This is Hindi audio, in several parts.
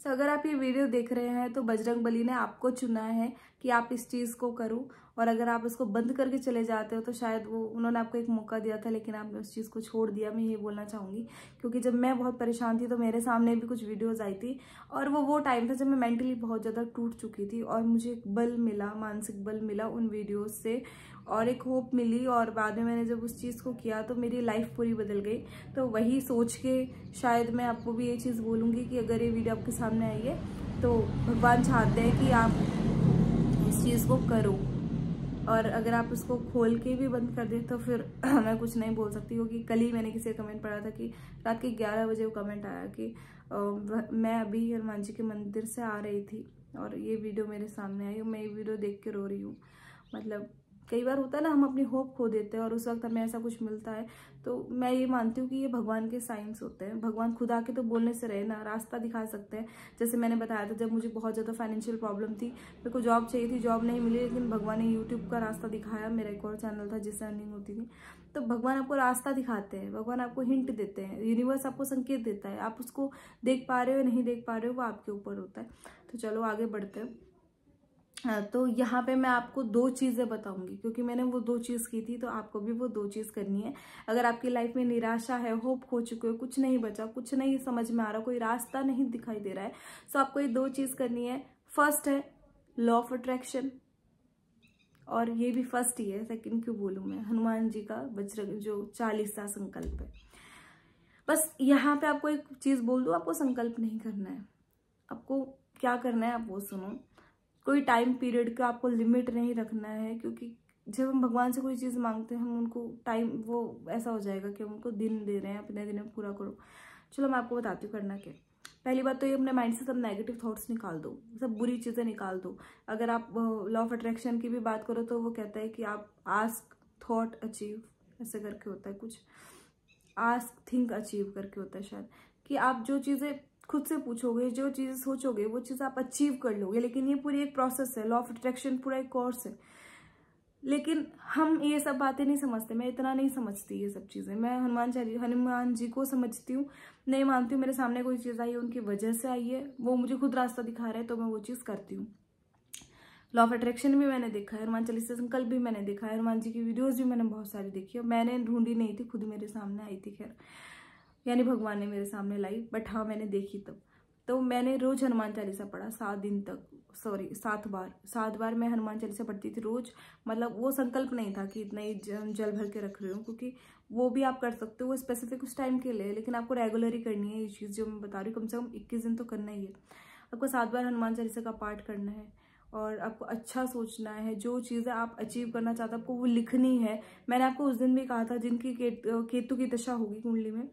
तो अगर आप ये वीडियो देख रहे हैं तो बजरंगबली ने आपको चुना है कि आप इस चीज़ को करो, और अगर आप इसको बंद करके चले जाते हो तो शायद वो उन्होंने आपको एक मौका दिया था लेकिन आपने उस चीज़ को छोड़ दिया। मैं ये बोलना चाहूँगी, क्योंकि जब मैं बहुत परेशान थी तो मेरे सामने भी कुछ वीडियोज़ आई थी, और वो टाइम था जब मैं मेंटली बहुत ज़्यादा टूट चुकी थी, और मुझे एक बल मिला, मानसिक बल मिला उन वीडियोज़ से, और एक होप मिली। और बाद में मैंने जब उस चीज़ को किया तो मेरी लाइफ पूरी बदल गई। तो वही सोच के शायद मैं आपको भी ये चीज़ बोलूँगी कि अगर ये वीडियो आपके सामने आई है तो भगवान चाहते हैं कि आप इस चीज़ को करो, और अगर आप उसको खोल के भी बंद कर दें तो फिर मैं कुछ नहीं बोल सकती। क्योंकि कल ही मैंने किसी कमेंट पढ़ा था कि रात के 11 बजे वो कमेंट आया कि मैं अभी हनुमान जी के मंदिर से आ रही थी और ये वीडियो मेरे सामने आई, मैं ये वीडियो देख के रो रही हूँ। मतलब कई बार होता है ना, हम अपनी होप खो देते हैं और उस वक्त हमें ऐसा कुछ मिलता है, तो मैं ये मानती हूँ कि ये भगवान के साइंस होते हैं। भगवान खुद आके तो बोलने से रहे ना, रास्ता दिखा सकते हैं। जैसे मैंने बताया था, जब मुझे बहुत ज़्यादा फाइनेंशियल प्रॉब्लम थी, मेरे को जॉब चाहिए थी, जॉब नहीं मिली, लेकिन भगवान ने यूट्यूब का रास्ता दिखाया। मेरा एक और चैनल था जिससे अर्निंग होती थी। तो भगवान आपको रास्ता दिखाते हैं, भगवान आपको हिंट देते हैं, यूनिवर्स आपको संकेत देता है। आप उसको देख पा रहे हो नहीं देख पा रहे हो, वो आपके ऊपर होता है। तो चलो आगे बढ़ते हैं। तो यहाँ पे मैं आपको 2 चीज़ें बताऊंगी, क्योंकि मैंने वो 2 चीज़ की थी, तो आपको भी वो 2 चीज़ करनी है। अगर आपकी लाइफ में निराशा है, होप खो चुके हो, कुछ नहीं बचा, कुछ नहीं समझ में आ रहा, कोई रास्ता नहीं दिखाई दे रहा है, तो आपको ये 2 चीज़ करनी है। फर्स्ट है लॉ ऑफ अट्रैक्शन, और ये भी फर्स्ट ही है, सेकंड क्यों बोलूँ मैं, हनुमान जी का वज्र जो 40सा संकल्प है। बस यहाँ पे आपको एक चीज़ बोल दूँ, आपको संकल्प नहीं करना है। आपको क्या करना है आप वो सुनो। कोई टाइम पीरियड का आपको लिमिट नहीं रखना है, क्योंकि जब हम भगवान से कोई चीज़ मांगते हैं, हम उनको टाइम, वो ऐसा हो जाएगा कि हम उनको दिन दे रहे हैं, अपने दिन में पूरा करो। चलो मैं आपको बताती हूँ करना क्या। पहली बात तो ये, अपने माइंड से सब नेगेटिव थॉट्स निकाल दो, सब बुरी चीज़ें निकाल दो। अगर आप लॉ ऑफ अट्रैक्शन की भी बात करो तो वो कहता है कि आप आस्क थॉट अचीव, ऐसे करके होता है कुछ, आस्क थिंक अचीव करके होता है शायद, कि आप जो चीज़ें खुद से पूछोगे, जो चीज़ सोचोगे, वो चीज़ आप अचीव कर लोगे। लेकिन ये पूरी एक प्रोसेस है, लॉ ऑफ अट्रैक्शन पूरा एक कोर्स है। लेकिन हम ये सब बातें नहीं समझते, मैं इतना नहीं समझती ये सब चीज़ें। मैं हनुमान जी को समझती हूँ, नहीं मानती हूँ मेरे सामने कोई चीज़ आई है उनकी वजह से आई है, वो मुझे खुद रास्ता दिखा रहे हैं तो मैं वो चीज़ करती हूँ। लॉ ऑफ अट्रैक्शन भी मैंने देखा है, हनुमान चालीसा संकल्प भी मैंने देखा है, हनुमान जी की वीडियोज़ भी मैंने बहुत सारी देखी है। मैंने ढूंढी नहीं थी, खुद मेरे सामने आई थी, खैर यानी भगवान ने मेरे सामने लाई, बट हाँ मैंने देखी तब। तो मैंने रोज हनुमान चालीसा पढ़ा 7 दिन तक, सॉरी 7 बार मैं हनुमान चालीसा पढ़ती थी रोज। मतलब वो संकल्प नहीं था कि इतना ही जल भर के रख रही हूँ, क्योंकि वो भी आप कर सकते हो, वो स्पेसिफिक उस टाइम के लिए, लेकिन आपको रेगुलर ही करनी है ये चीज़ जो मैं बता रही हूँ। कम से कम 21 दिन तो करना ही है आपको, 7 बार हनुमान चालीसा का पाठ करना है, और आपको अच्छा सोचना है। जो चीज़ें आप अचीव करना चाहते हो आपको वो लिखनी है। मैंने आपको उस दिन भी कहा था, जिनकी केतु की दशा होगी कुंडली में,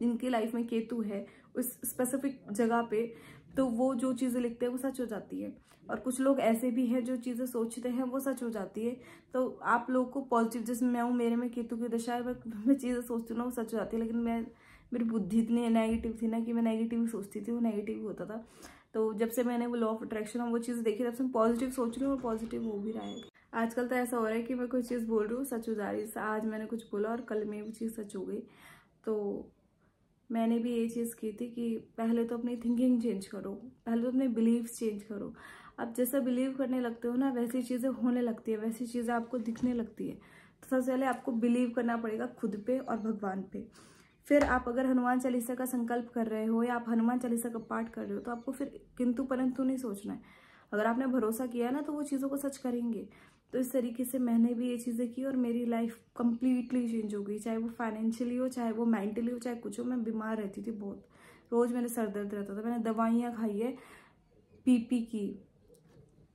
जिनकी लाइफ में केतु है उस स्पेसिफिक जगह पे, तो वो जो चीज़ें लिखते हैं वो सच हो जाती है। और कुछ लोग ऐसे भी हैं जो चीज़ें सोचते हैं वो सच हो जाती है। तो आप लोग को पॉजिटिव, जैसे मैं हूँ, मेरे में केतु की दशा है, मैं चीज़ें सोचती हूँ ना वो सच हो जाती है। लेकिन मेरी बुद्धि इतनी नेगेटिव थी ना कि मैं नेगेटिव ही सोचती थी, वो नेगेटिव ही होता था। तो जब से मैंने वो लॉ ऑफ अट्रैक्शन और वो चीज़ देखी, तब से मैं पॉजिटिव सोच रही हूँ और पॉजिटिव हो भी रहा है। आजकल तो ऐसा हो रहा है कि मैं कोई चीज़ बोल रही हूँ सच हो जा रही है। आज मैंने कुछ बोला और कल में वो चीज़ सच हो गई। तो मैंने भी ये चीज़ की थी कि पहले तो अपनी थिंकिंग चेंज करो, पहले तो अपने बिलीव्स चेंज करो। आप जैसा बिलीव करने लगते हो ना, वैसी चीज़ें होने लगती है, वैसी चीज़ें आपको दिखने लगती है। तो सबसे पहले आपको बिलीव करना पड़ेगा खुद पे और भगवान पे। फिर आप अगर हनुमान चालीसा का संकल्प कर रहे हो या आप हनुमान चालीसा का पाठ कर रहे हो, तो आपको फिर किंतु परंतु नहीं सोचना है। अगर आपने भरोसा किया है ना, तो वो चीज़ों को सच करेंगे। तो इस तरीके से मैंने भी ये चीज़ें की और मेरी लाइफ कंप्लीटली चेंज हो गई। चाहे वो फाइनेंशियली हो, चाहे वो मेंटली हो, चाहे कुछ हो। मैं बीमार रहती थी बहुत, रोज़ मेरे सर दर्द रहता था, मैंने दवाइयाँ खाई है पी की,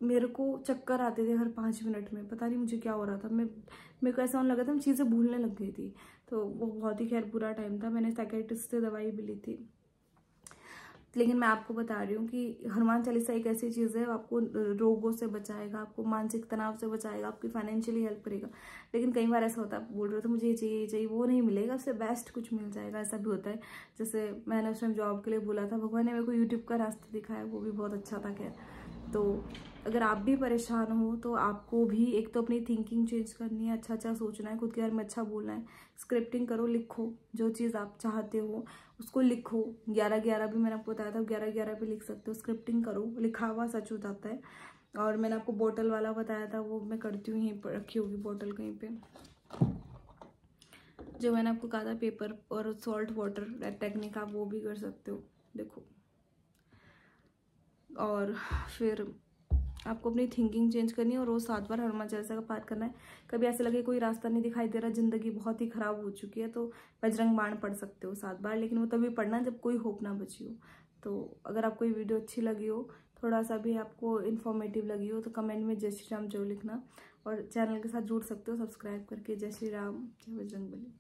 मेरे को चक्कर आते थे हर 5 मिनट में, पता नहीं मुझे क्या हो रहा था। मेरे को ऐसा होने लगा था मैं चीज़ें भूलने लग गई थी। तो वो बहुत ही खैर बुरा टाइम था, मैंने साइकियाट्रिस्ट से दवाई भी ली थी। लेकिन मैं आपको बता रही हूँ कि हनुमान चालीसा एक ऐसी चीज़ है, आपको रोगों से बचाएगा, आपको मानसिक तनाव से बचाएगा, आपकी फाइनेंशियली हेल्प करेगा। लेकिन कई बार ऐसा होता है, आप बोल रहे हो तो मुझे ये चाहिए, ये चाहिए, वो नहीं मिलेगा, उससे बेस्ट कुछ मिल जाएगा। ऐसा भी होता है। जैसे मैंने उस टाइम जॉब के लिए बोला था, भगवान ने मेरे को यूट्यूब का रास्ता दिखाया, वो भी बहुत अच्छा था। खैर, तो अगर आप भी परेशान हो तो आपको भी एक तो अपनी थिंकिंग चेंज करनी है, अच्छा अच्छा सोचना है, खुद के बारे में अच्छा बोलना है, स्क्रिप्टिंग करो, लिखो जो चीज़ आप चाहते हो उसको लिखो। 11-11 भी मैंने आपको बताया था, 11-11 भी लिख सकते हो। स्क्रिप्टिंग करो, लिखा हुआ सच हो जाता है। और मैंने आपको बोतल वाला बताया था, वो मैं करती हूँ, यहीं पर रखी होगी बोतल कहीं पे। जो मैंने आपको कहा था पेपर और सॉल्ट वाटर टेक्निक, आप वो भी कर सकते हो। देखो, और फिर आपको अपनी थिंकिंग चेंज करनी है और रोज 7 बार हनुमान चालीसा का पाठ करना है। कभी ऐसे लगे कोई रास्ता नहीं दिखाई दे रहा, जिंदगी बहुत ही खराब हो चुकी है, तो बजरंग बाण पढ़ सकते हो 7 बार, लेकिन वो तभी पढ़ना जब कोई होप ना बची हो। तो अगर आपको ये वीडियो अच्छी लगी हो, थोड़ा सा भी आपको इन्फॉर्मेटिव लगी हो, तो कमेंट में जय श्री राम जरूर लिखना और चैनल के साथ जुड़ सकते हो सब्सक्राइब करके। जय श्री राम, जय बजरंग बली।